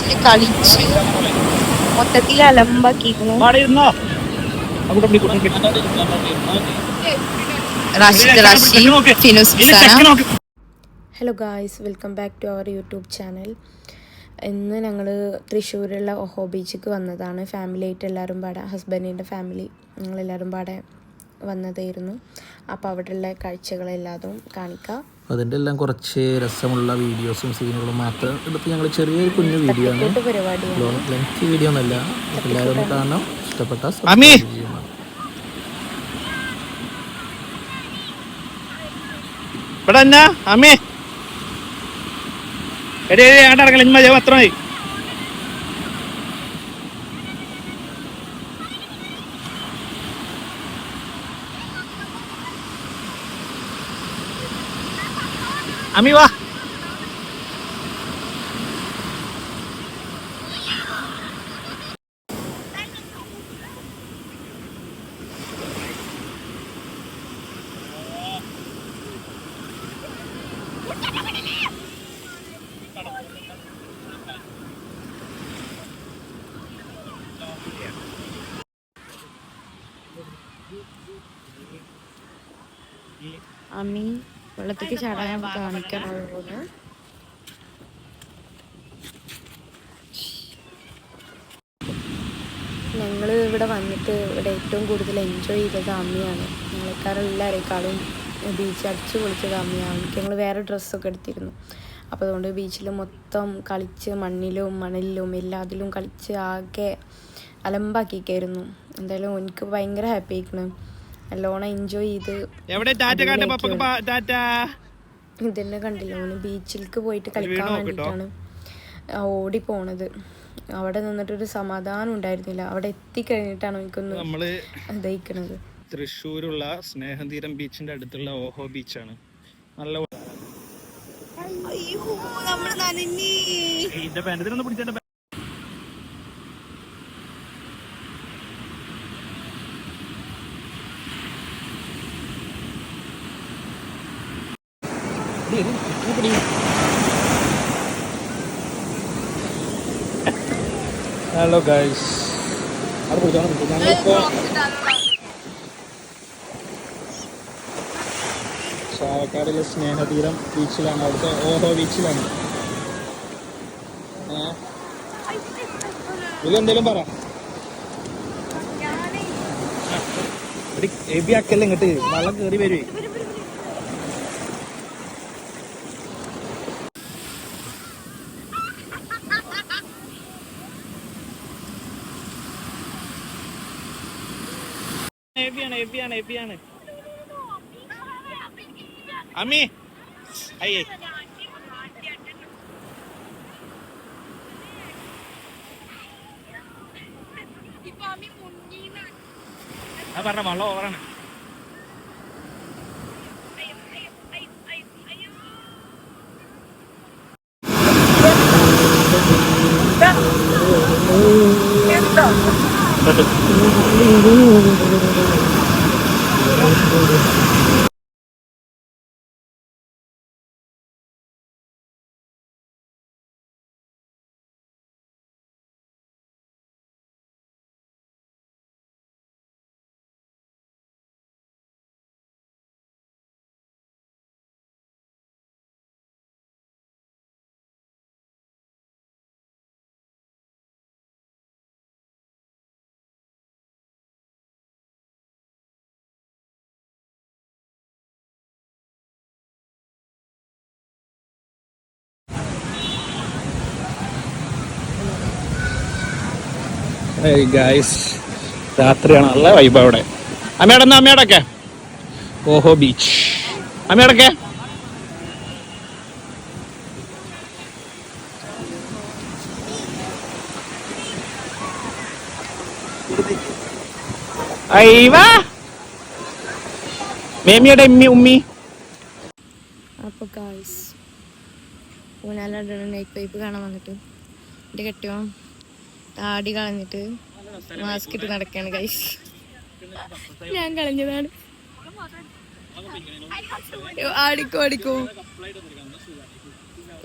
ബീച്ചിൽ കളിച്ച് മൊത്തത്തിൽ അലമ്പാക്കിയിരുന്നു. Hello guys, welcome back to our YouTube channel. ഇന്ന് ഞങ്ങൾ തൃശ്ശൂരുള്ള ഓഹോ ബീച്ചിലേക്ക് വന്നതാണ്. ഫാമിലി ആയിട്ട് എല്ലാവരും പാടെ, ഹസ്ബൻഡിൻ്റെ ഫാമിലി ഞങ്ങളെല്ലാവരും പാടെ വന്നതായിരുന്നു. അപ്പോൾ അവിടെയുള്ള കാഴ്ചകളെല്ലാതും കാണിക്കാം. അതിൻ്റെ എല്ലാം കുറച്ച് രസമുള്ള വീഡിയോസും സീനുകളും മാത്രം എടുത്ത് ഞങ്ങൾ ചെറിയൊരു കുഞ്ഞു വീഡിയോ ആണ്. ലെങ്ത് വീഡിയോ ഒന്നല്ല, എല്ലാവരും കാണണം. ഇഷ്ടപ്പെട്ട Ami wah. Ami വെള്ളത്തേക്ക് ചാടാൻ കാണിക്കണത്. ഞങ്ങൾ ഇവിടെ വന്നിട്ട് ഇവിടെ ഏറ്റവും കൂടുതൽ എൻജോയ് ചെയ്തത് അമ്മിയാണ്. ഞങ്ങളെക്കാരെല്ലാവരേക്കാളും ബീച്ച് അടിച്ച് പൊളിച്ചത് അമ്മിയാണ്. ഞങ്ങൾ വേറെ ഡ്രസ്സൊക്കെ എടുത്തിരുന്നു. അപ്പോൾ അതുകൊണ്ട് ബീച്ചിൽ മൊത്തം കളിച്ച് മണ്ണിലും മണലിലും എല്ലാത്തിലും കളിച്ച് ആകെ അലമ്പാക്കിക്കായിരുന്നു. എന്തായാലും എനിക്ക് ഭയങ്കര ഹാപ്പി ആയിക്കണം. നല്ലോണം എൻജോയ് ചെയ്ത് ഇതന്നെ കണ്ടില്ല. ഓന് ബീച്ചിലേക്ക് പോയിട്ട് കളിക്കാൻ വേണ്ടിയിട്ടാണ് ഓടി പോണത്. അവിടെ നിന്നിട്ടൊരു സമാധാനം ഉണ്ടായിരുന്നില്ല. അവിടെ എത്തിക്കഴിഞ്ഞിട്ടാണ് എനിക്കൊന്ന് ദഹിക്കണത്. തൃശ്ശൂരുള്ള സ്നേഹതീരം ബീച്ചിന്റെ അടുത്തുള്ള ഓഹോ ബീച്ചാണ്. നല്ല ഹലോ ഗൈസ്, ഞങ്ങളിപ്പോ ചാവക്കാടിലെ സ്നേഹതീരം ബീച്ചിലാണ്. അവിടുത്തെ ഓഹോ ബീച്ചിലാണ്. ഇതെന്തേലും പറ. എബി അക്കല്ലേ ഇങ്ങോട്ട് വെള്ളം കയറി വരുവേ. എബിയാണ് അമ്മി അയ്യേ പറഞ്ഞ വെള്ളം ഓവറാണ്. ഗായ്സ്, രാത്രിയാണ്. നല്ല വൈബ് അവിടെ. അമ്മയോടൊക്കെ ഓഹോ ബീച്ച്. അമ്മയോടൊക്കെ മേമിയുടെ ഉമ്മി. അപ്പോൾ ഗായ്സ്, ഊനാല നൈറ്റ് പൈപ്പ് കാണാൻ വന്നിട്ട് എൻ്റെ കെട്ടിയോ താടി കളഞ്ഞിട്ട് മാസ്ക് ഇട്ട് നടക്കാണ് ഗൈസ്. ഞാൻ കളഞ്ഞതാണ്. ആടിക്കോ.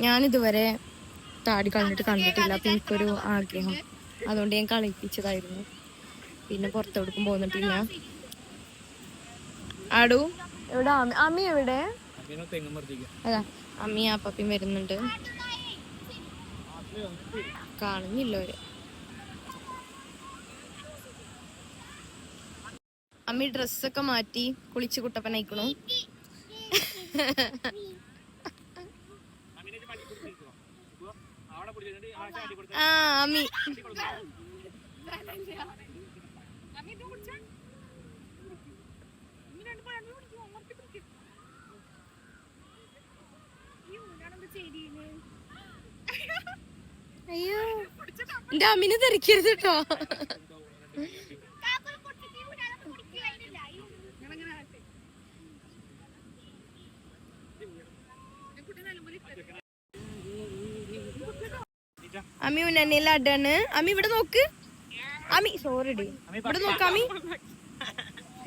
ഞാനിതുവരെ താടി കളഞ്ഞിട്ട് കണ്ടിട്ടില്ല. അപ്പൊ എനിക്കൊരു ആഗ്രഹം, അതുകൊണ്ട് ഞാൻ കളിപ്പിച്ചതായിരുന്നു. പിന്നെ പുറത്തോടുക്കും പോന്നിട്ടില്ല. ആടു എവിടെ അമ്മി എവിടെ? അതാ അമ്മയും അപ്പയും വരുന്നുണ്ട്. കാണുന്നില്ല അവര്. അമ്മി ഡ്രസ്സൊക്കെ മാറ്റി കുളിച്ച് കുട്ടപ്പനയിക്കണു. ആ അമ്മി അയ്യോ എന്റെ അമ്മിനെ തെറിക്കരുത് കേട്ടോ. അമ്മി ഉന്നയിലാടാണ്. അമ്മി ഇവിടെ നോക്ക്. അമ്മി സോറി ഡി, ഇവിടെ നോക്ക്. അമ്മി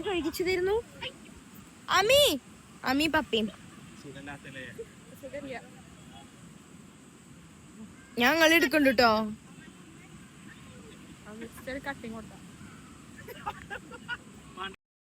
കഴിച്ചു തരുന്നു. അമ്മി അമ്മി പപ്പയും ഞങ്ങൾ എടുക്കണ്ട കേട്ടോ.